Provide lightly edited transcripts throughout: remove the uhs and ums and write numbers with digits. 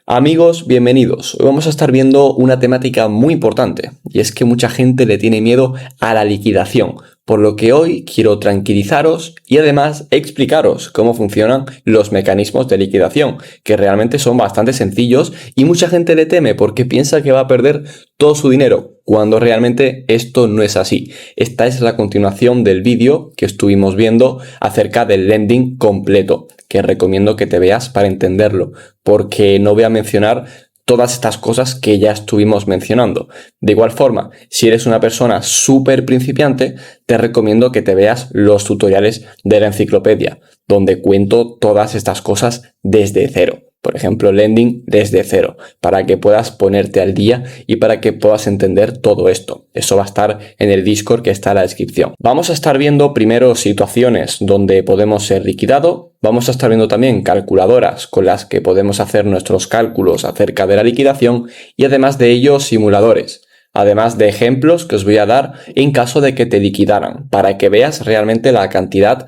Amigos, bienvenidos. Hoy vamos a estar viendo una temática muy importante y es que mucha gente le tiene miedo a la liquidación, por lo que hoy quiero tranquilizaros y además explicaros cómo funcionan los mecanismos de liquidación, que realmente son bastante sencillos y mucha gente le teme porque piensa que va a perder todo su dinero, cuando realmente esto no es así. Esta es la continuación del vídeo que estuvimos viendo acerca del lending completo, que recomiendo que te veas para entenderlo, porque no voy a mencionar todas estas cosas que ya estuvimos mencionando. De igual forma, si eres una persona súper principiante, te recomiendo que te veas los tutoriales de la enciclopedia, donde cuento todas estas cosas desde cero. Por ejemplo, lending desde cero, para que puedas ponerte al día y para que puedas entender todo esto. Eso va a estar en el Discord que está en la descripción. Vamos a estar viendo primero situaciones donde podemos ser liquidados. Vamos a estar viendo también calculadoras con las que podemos hacer nuestros cálculos acerca de la liquidación y además de ello simuladores. Además de ejemplos que os voy a dar en caso de que te liquidaran, para que veas realmente la cantidad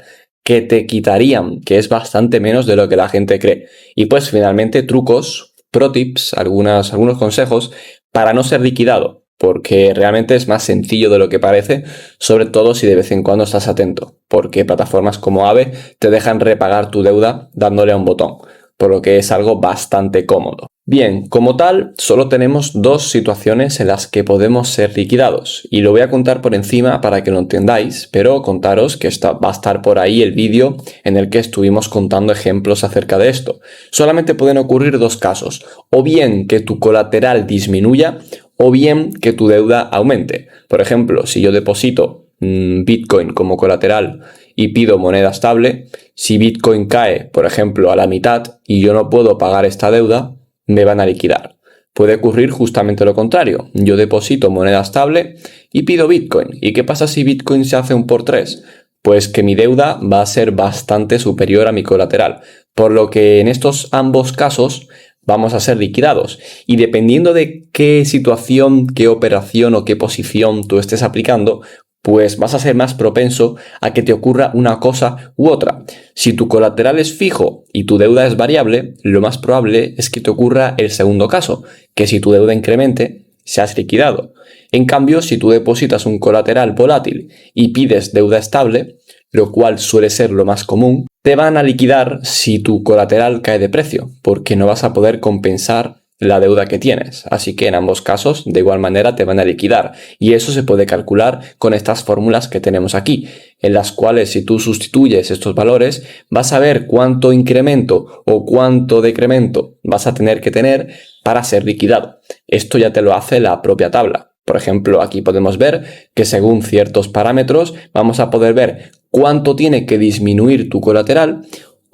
que te quitarían, que es bastante menos de lo que la gente cree. Y pues finalmente trucos, pro tips, algunos consejos para no ser liquidado, porque realmente es más sencillo de lo que parece, sobre todo si de vez en cuando estás atento, porque plataformas como Aave te dejan repagar tu deuda dándole a un botón, por lo que es algo bastante cómodo. Bien, como tal, solo tenemos dos situaciones en las que podemos ser liquidados y lo voy a contar por encima para que lo entendáis, pero contaros que va a estar por ahí el vídeo en el que estuvimos contando ejemplos acerca de esto. Solamente pueden ocurrir dos casos, o bien que tu colateral disminuya o bien que tu deuda aumente. Por ejemplo, si yo deposito Bitcoin como colateral y pido moneda estable, si Bitcoin cae, por ejemplo, a la mitad y yo no puedo pagar esta deuda, me van a liquidar. Puede ocurrir justamente lo contrario. Yo deposito moneda estable y pido Bitcoin. ¿Y qué pasa si Bitcoin se hace un por 3? Pues que mi deuda va a ser bastante superior a mi colateral. Por lo que en estos ambos casos vamos a ser liquidados. Y dependiendo de qué situación, qué operación o qué posición tú estés aplicando, pues vas a ser más propenso a que te ocurra una cosa u otra. Si tu colateral es fijo y tu deuda es variable, lo más probable es que te ocurra el segundo caso, que si tu deuda incremente, seas liquidado. En cambio, si tú depositas un colateral volátil y pides deuda estable, lo cual suele ser lo más común, te van a liquidar si tu colateral cae de precio, porque no vas a poder compensar la deuda que tienes. Así que en ambos casos, de igual manera, te van a liquidar. Y eso se puede calcular con estas fórmulas que tenemos aquí, en las cuales si tú sustituyes estos valores, vas a ver cuánto incremento o cuánto decremento vas a tener que tener para ser liquidado. Esto ya te lo hace la propia tabla. Por ejemplo, aquí podemos ver que según ciertos parámetros vamos a poder ver cuánto tiene que disminuir tu colateral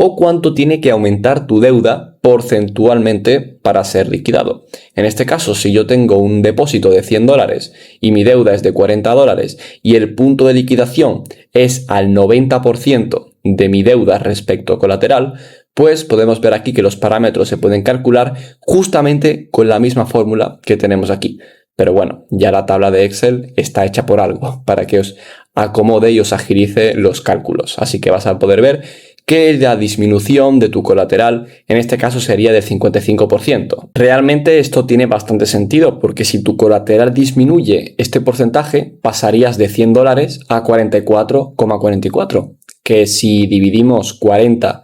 o cuánto tiene que aumentar tu deuda porcentualmente para ser liquidado. En este caso, si yo tengo un depósito de $100 y mi deuda es de $40 y el punto de liquidación es al 90% de mi deuda respecto a colateral, pues podemos ver aquí que los parámetros se pueden calcular justamente con la misma fórmula que tenemos aquí. Pero bueno, ya la tabla de Excel está hecha por algo, para que os acomode y os agilice los cálculos. Así que vas a poder ver que la disminución de tu colateral en este caso sería del 55%. Realmente esto tiene bastante sentido porque si tu colateral disminuye este porcentaje pasarías de $100 a 44,44, que si dividimos 40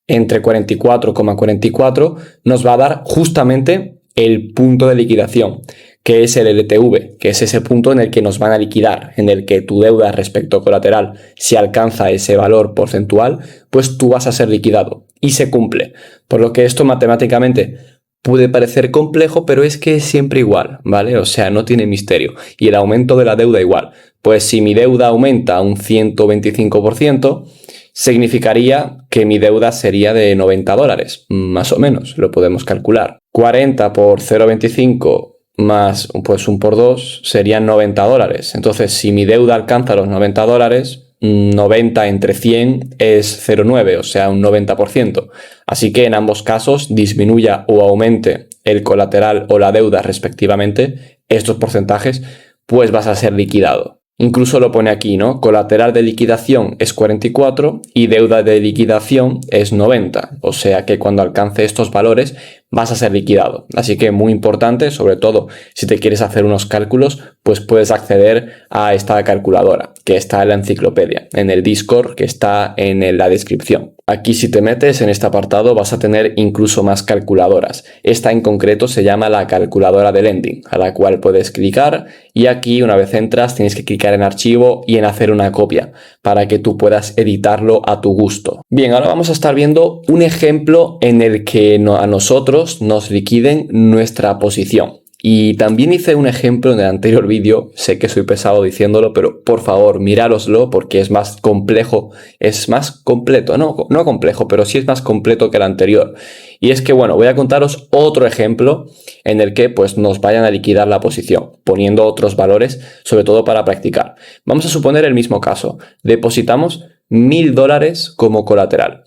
entre 44,44 nos va a dar justamente el punto de liquidación, que es el LTV, que es ese punto en el que nos van a liquidar, en el que tu deuda respecto a colateral, si alcanza ese valor porcentual, pues tú vas a ser liquidado y se cumple. Por lo que esto matemáticamente puede parecer complejo, pero es que es siempre igual, ¿vale? O sea, no tiene misterio. Y el aumento de la deuda igual. Pues si mi deuda aumenta un 125%, significaría que mi deuda sería de $90, más o menos, lo podemos calcular. 40 por 0,25 más pues un por 2 serían $90. Entonces, si mi deuda alcanza los $90, 90 entre 100 es 0,9, o sea, un 90%. Así que en ambos casos, disminuya o aumente el colateral o la deuda respectivamente, estos porcentajes, pues vas a ser liquidado. Incluso lo pone aquí, ¿no? Colateral de liquidación es 44 y deuda de liquidación es 90. O sea que cuando alcance estos valores vas a ser liquidado. Así que muy importante, sobre todo si te quieres hacer unos cálculos, pues puedes acceder a esta calculadora que está en la enciclopedia, en el Discord que está en la descripción. Aquí si te metes en este apartado vas a tener incluso más calculadoras. Esta en concreto se llama la calculadora de lending, a la cual puedes clicar y aquí una vez entras tienes que clicar en archivo y en hacer una copia para que tú puedas editarlo a tu gusto. Bien, ahora vamos a estar viendo un ejemplo en el que a nosotros nos liquiden nuestra posición. Y también hice un ejemplo en el anterior vídeo, sé que soy pesado diciéndolo, pero por favor mirároslo porque es más complejo, es más completo, no complejo, pero sí es más completo que el anterior. Y es que bueno, voy a contaros otro ejemplo en el que pues nos vayan a liquidar la posición, poniendo otros valores, sobre todo para practicar. Vamos a suponer el mismo caso, depositamos $1000 como colateral.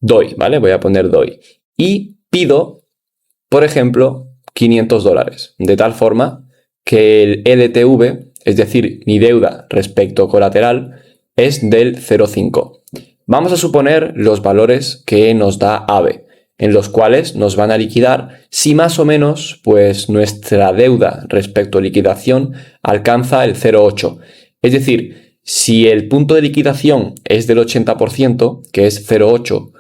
Doy, ¿vale? Voy a poner doy. Y pido, por ejemplo, $500, de tal forma que el LTV, es decir, mi deuda respecto colateral, es del 0,5. Vamos a suponer los valores que nos da AVE, en los cuales nos van a liquidar si más o menos pues nuestra deuda respecto a liquidación alcanza el 0,8. Es decir, si el punto de liquidación es del 80%, que es 0,8,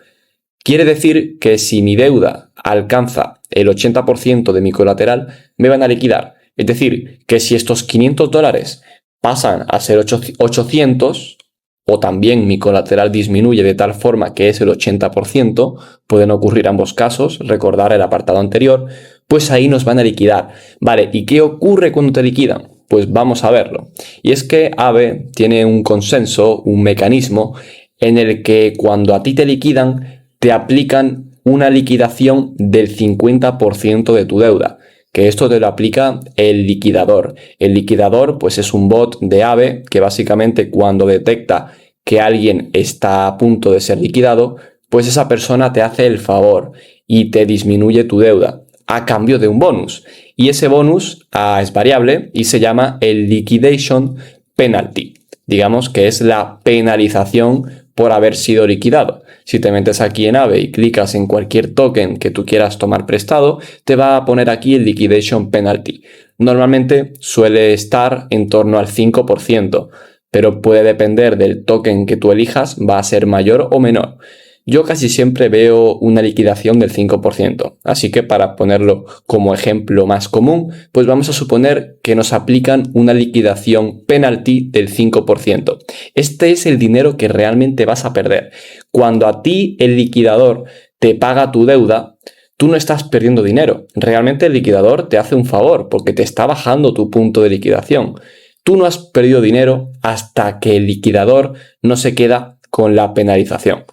quiere decir que si mi deuda alcanza el 80% de mi colateral, me van a liquidar. Es decir, que si estos $500 pasan a ser 800, o también mi colateral disminuye de tal forma que es el 80%, pueden ocurrir ambos casos, recordar el apartado anterior, pues ahí nos van a liquidar. Vale, ¿y qué ocurre cuando te liquidan? Pues vamos a verlo. Y es que AVE tiene un consenso, un mecanismo, en el que cuando a ti te liquidan, te aplican una liquidación del 50% de tu deuda, que esto te lo aplica el liquidador. El liquidador pues es un bot de AVE que básicamente cuando detecta que alguien está a punto de ser liquidado, pues esa persona te hace el favor y te disminuye tu deuda a cambio de un bonus. Y ese bonus es variable y se llama el liquidation penalty. Digamos que es la penalización por haber sido liquidado. Si te metes aquí en AVE y clicas en cualquier token que tú quieras tomar prestado, te va a poner aquí el liquidation penalty. Normalmente suele estar en torno al 5%, pero puede depender del token que tú elijas, va a ser mayor o menor. Yo casi siempre veo una liquidación del 5%, así que para ponerlo como ejemplo más común, pues vamos a suponer que nos aplican una liquidación penalty del 5%. Este es el dinero que realmente vas a perder. Cuando a ti el liquidador te paga tu deuda, tú no estás perdiendo dinero. Realmente el liquidador te hace un favor porque te está bajando tu punto de liquidación. Tú no has perdido dinero hasta que el liquidador no se queda con la penalización.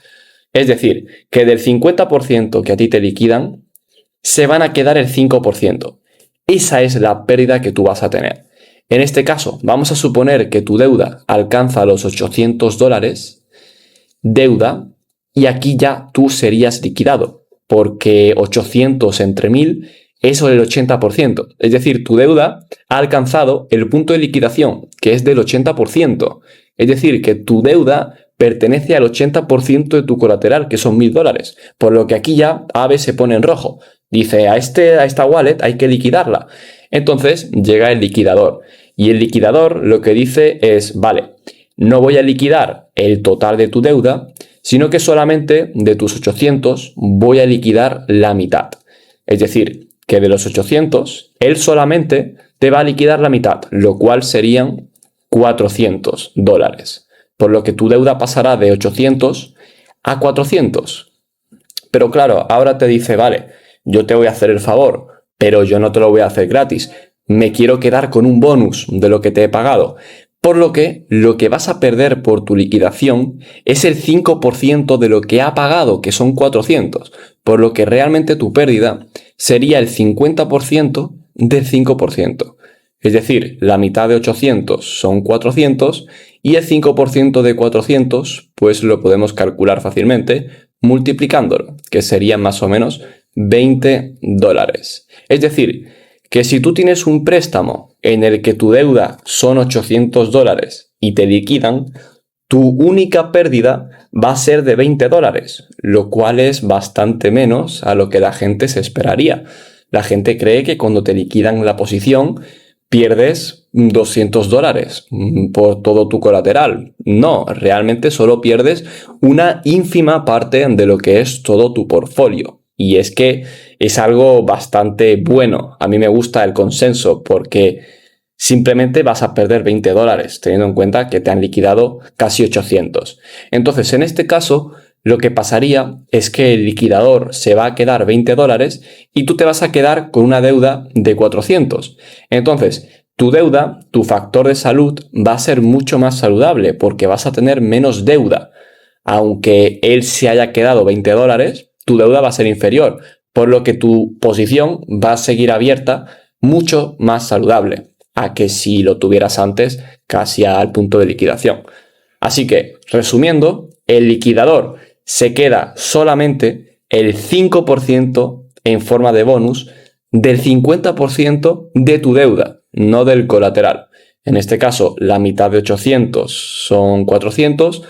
Es decir, que del 50% que a ti te liquidan, se van a quedar el 5%. Esa es la pérdida que tú vas a tener. En este caso, vamos a suponer que tu deuda alcanza los $800, deuda, y aquí ya tú serías liquidado, porque 800 entre 1000 es el 80%. Es decir, tu deuda ha alcanzado el punto de liquidación, que es del 80%. Es decir, que tu deuda pertenece al 80% de tu colateral, que son $1000. Por lo que aquí ya AVE se pone en rojo. Dice, a esta wallet hay que liquidarla. Entonces llega el liquidador. Y el liquidador lo que dice es, vale, no voy a liquidar el total de tu deuda, sino que solamente de tus 800 voy a liquidar la mitad. Es decir, que de los 800, él solamente te va a liquidar la mitad, lo cual serían $400. Por lo que tu deuda pasará de 800 a 400. Pero claro, ahora te dice, vale, yo te voy a hacer el favor, pero yo no te lo voy a hacer gratis. Me quiero quedar con un bonus de lo que te he pagado. Por lo que vas a perder por tu liquidación es el 5% de lo que ha pagado, que son 400. Por lo que realmente tu pérdida sería el 50% del 5%. Es decir, la mitad de 800 son 400 y el 5% de 400 pues lo podemos calcular fácilmente multiplicándolo, que serían más o menos $20. Es decir, que si tú tienes un préstamo en el que tu deuda son $800 y te liquidan, tu única pérdida va a ser de $20, lo cual es bastante menos a lo que la gente se esperaría. La gente cree que cuando te liquidan la posición pierdes $200 por todo tu colateral. No, realmente solo pierdes una ínfima parte de lo que es todo tu portfolio. Y es que es algo bastante bueno. A mí me gusta el consenso porque simplemente vas a perder $20, teniendo en cuenta que te han liquidado casi 800. Entonces, en este caso, lo que pasaría es que el liquidador se va a quedar $20 y tú te vas a quedar con una deuda de 400. Entonces, tu deuda, tu factor de salud, va a ser mucho más saludable porque vas a tener menos deuda. Aunque él se haya quedado $20, tu deuda va a ser inferior, por lo que tu posición va a seguir abierta mucho más saludable a que si lo tuvieras antes casi al punto de liquidación. Así que, resumiendo, el liquidador se queda solamente el 5% en forma de bonus del 50% de tu deuda, no del colateral. En este caso, la mitad de 800 son 400,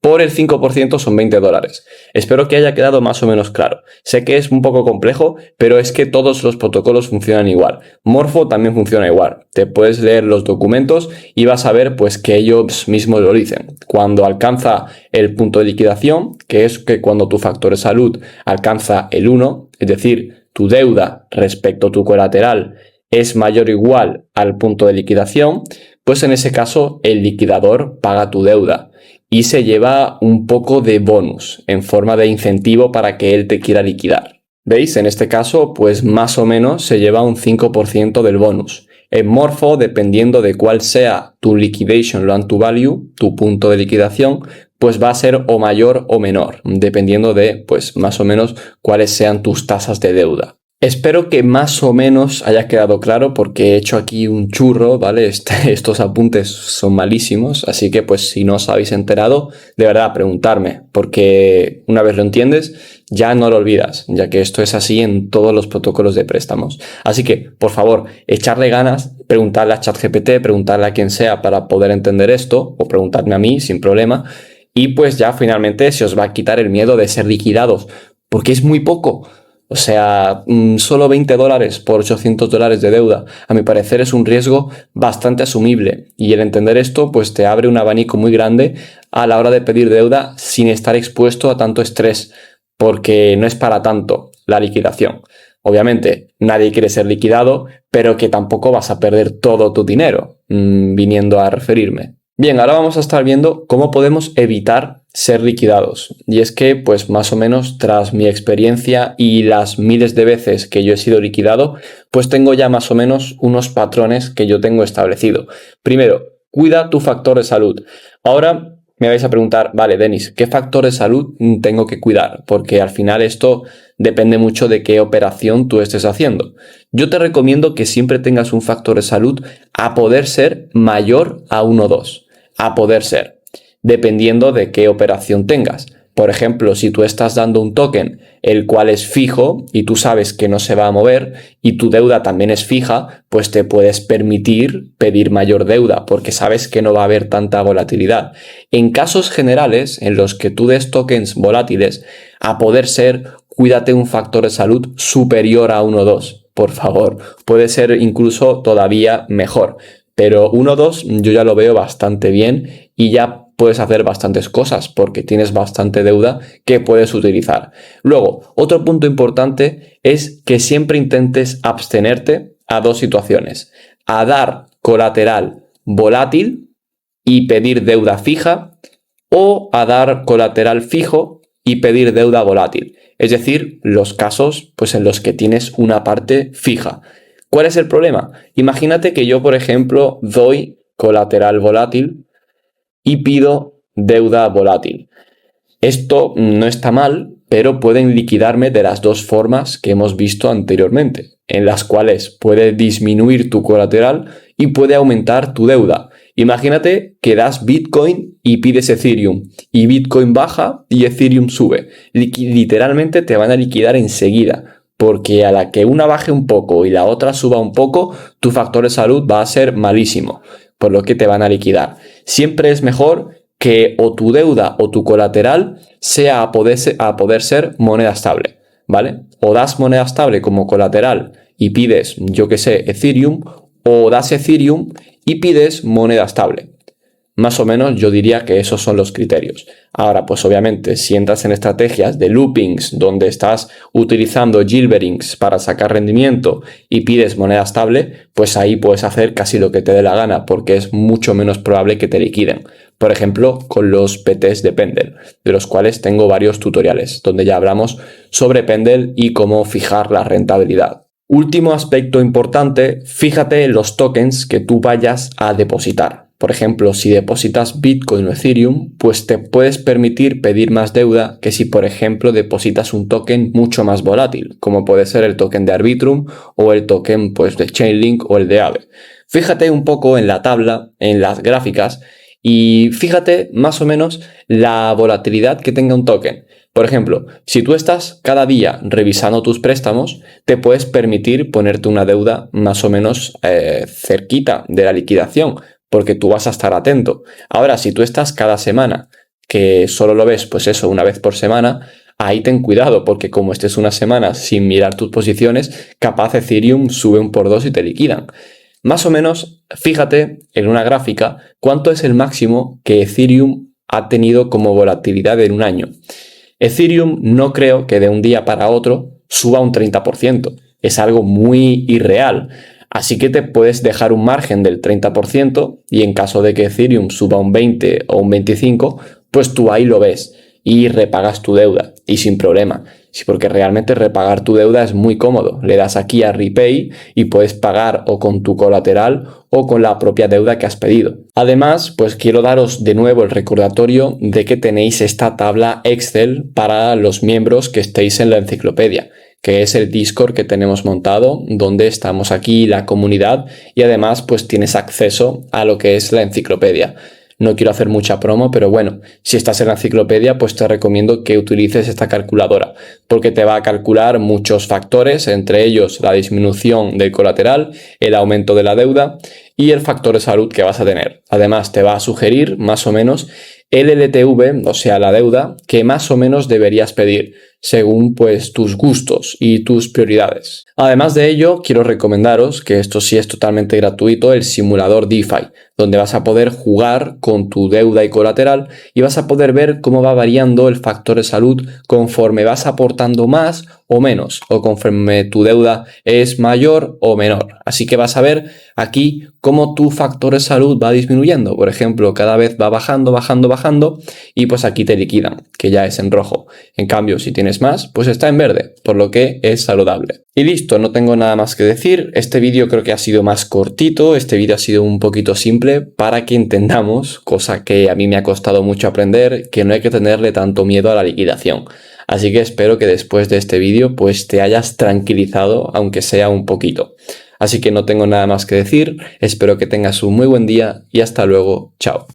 por el 5% son $20. Espero que haya quedado más o menos claro. Sé que es un poco complejo, pero es que todos los protocolos funcionan igual. Morpho también funciona igual. Te puedes leer los documentos y vas a ver pues que ellos mismos lo dicen. Cuando alcanza el punto de liquidación, que es que cuando tu factor de salud alcanza el 1, es decir, tu deuda respecto a tu colateral es mayor o igual al punto de liquidación, pues en ese caso el liquidador paga tu deuda y se lleva un poco de bonus en forma de incentivo para que él te quiera liquidar. ¿Veis? En este caso, pues más o menos se lleva un 5% del bonus. En Morpho, dependiendo de cuál sea tu liquidation loan to value, tu punto de liquidación, pues va a ser o mayor o menor, dependiendo de, pues más o menos, cuáles sean tus tasas de deuda. Espero que más o menos haya quedado claro porque he hecho aquí un churro, ¿vale? Estos apuntes son malísimos, así que pues si no os habéis enterado, de verdad preguntarme, porque una vez lo entiendes, ya no lo olvidas, ya que esto es así en todos los protocolos de préstamos. Así que, por favor, echarle ganas, preguntarle a ChatGPT, preguntarle a quien sea para poder entender esto, o preguntarme a mí sin problema, y pues ya finalmente se os va a quitar el miedo de ser liquidados, porque es muy poco. O sea, solo $20 por $800 de deuda, a mi parecer es un riesgo bastante asumible y el entender esto pues te abre un abanico muy grande a la hora de pedir deuda sin estar expuesto a tanto estrés, porque no es para tanto la liquidación. Obviamente nadie quiere ser liquidado, pero que tampoco vas a perder todo tu dinero viniendo a referirme. Bien, ahora vamos a estar viendo cómo podemos evitar ser liquidados. Y es que, pues más o menos, tras mi experiencia y las miles de veces que yo he sido liquidado, pues tengo ya más o menos unos patrones que yo tengo establecido. Primero, cuida tu factor de salud. Ahora me vais a preguntar, vale, Denis, ¿qué factor de salud tengo que cuidar? Porque al final esto depende mucho de qué operación tú estés haciendo. Yo te recomiendo que siempre tengas un factor de salud a poder ser mayor a 1,2. A poder ser, dependiendo de qué operación tengas. Por ejemplo, si tú estás dando un token el cual es fijo y tú sabes que no se va a mover y tu deuda también es fija, pues te puedes permitir pedir mayor deuda porque sabes que no va a haber tanta volatilidad. En casos generales en los que tú des tokens volátiles, a poder ser, cuídate un factor de salud superior a 1,2. Por favor, puede ser incluso todavía mejor. Pero 1,2 yo ya lo veo bastante bien y ya puedes hacer bastantes cosas porque tienes bastante deuda que puedes utilizar. Luego, otro punto importante es que siempre intentes abstenerte a dos situaciones. A dar colateral volátil y pedir deuda fija o a dar colateral fijo y pedir deuda volátil. Es decir, los casos pues, en los que tienes una parte fija. ¿Cuál es el problema? Imagínate que yo, por ejemplo, doy colateral volátil y pido deuda volátil. Esto no está mal, pero pueden liquidarme de las dos formas que hemos visto anteriormente, en las cuales puede disminuir tu colateral y puede aumentar tu deuda. Imagínate que das Bitcoin y pides Ethereum, y Bitcoin baja y Ethereum sube. Literalmente te van a liquidar enseguida. Porque a la que una baje un poco y la otra suba un poco, tu factor de salud va a ser malísimo, por lo que te van a liquidar. Siempre es mejor que o tu deuda o tu colateral sea a poder ser moneda estable, ¿vale? O das moneda estable como colateral y pides, yo que sé, Ethereum, o das Ethereum y pides moneda estable. Más o menos yo diría que esos son los criterios. Ahora, pues obviamente, si entras en estrategias de loopings, donde estás utilizando gilberings para sacar rendimiento y pides moneda estable, pues ahí puedes hacer casi lo que te dé la gana, porque es mucho menos probable que te liquiden. Por ejemplo, con los PTs de Pendle, de los cuales tengo varios tutoriales, donde ya hablamos sobre Pendle y cómo fijar la rentabilidad. Último aspecto importante, fíjate en los tokens que tú vayas a depositar. Por ejemplo, si depositas Bitcoin o Ethereum, pues te puedes permitir pedir más deuda que si, por ejemplo, depositas un token mucho más volátil, como puede ser el token de Arbitrum o el token pues, de Chainlink o el de Aave. Fíjate un poco en la tabla, en las gráficas, y fíjate más o menos la volatilidad que tenga un token. Por ejemplo, si tú estás cada día revisando tus préstamos, te puedes permitir ponerte una deuda más o menos cerquita de la liquidación, porque tú vas a estar atento. Ahora, si tú estás cada semana, que solo lo ves, pues eso, una vez por semana, ahí ten cuidado, porque como estés una semana sin mirar tus posiciones, capaz Ethereum sube un por dos y te liquidan. Más o menos, fíjate en una gráfica cuánto es el máximo que Ethereum ha tenido como volatilidad en un año. Ethereum no creo que de un día para otro suba un 30%. Es algo muy irreal. Así que te puedes dejar un margen del 30% y en caso de que Ethereum suba un 20 o un 25, pues tú ahí lo ves y repagas tu deuda y sin problema. Sí, porque realmente repagar tu deuda es muy cómodo. Le das aquí a Repay y puedes pagar o con tu colateral o con la propia deuda que has pedido. Además, pues quiero daros de nuevo el recordatorio de que tenéis esta tabla Excel para los miembros que estéis en la enciclopedia, que es el Discord que tenemos montado, donde estamos aquí la comunidad y además pues tienes acceso a lo que es la enciclopedia. No quiero hacer mucha promo, pero bueno, si estás en la enciclopedia, pues te recomiendo que utilices esta calculadora, porque te va a calcular muchos factores, entre ellos la disminución del colateral, el aumento de la deuda y el factor de salud que vas a tener. Además, te va a sugerir más o menos el LTV, o sea, la deuda, que más o menos deberías pedir, según pues tus gustos y tus prioridades. Además de ello, quiero recomendaros, que esto sí es totalmente gratuito, el simulador DeFi, donde vas a poder jugar con tu deuda y colateral y vas a poder ver cómo va variando el factor de salud conforme vas aportando más o menos, o conforme tu deuda es mayor o menor. Así que vas a ver aquí cómo tu factor de salud va disminuyendo. Por ejemplo, cada vez va bajando, bajando, bajando y pues aquí te liquidan, que ya es en rojo. En cambio, si tienes más, pues está en verde, por lo que es saludable. Y listo, no tengo nada más que decir. Este vídeo creo que ha sido más cortito, este vídeo ha sido un poquito simple para que entendamos, cosa que a mí me ha costado mucho aprender, que no hay que tenerle tanto miedo a la liquidación. Así que espero que después de este vídeo pues te hayas tranquilizado, aunque sea un poquito. Así que no tengo nada más que decir, espero que tengas un muy buen día y hasta luego, chao.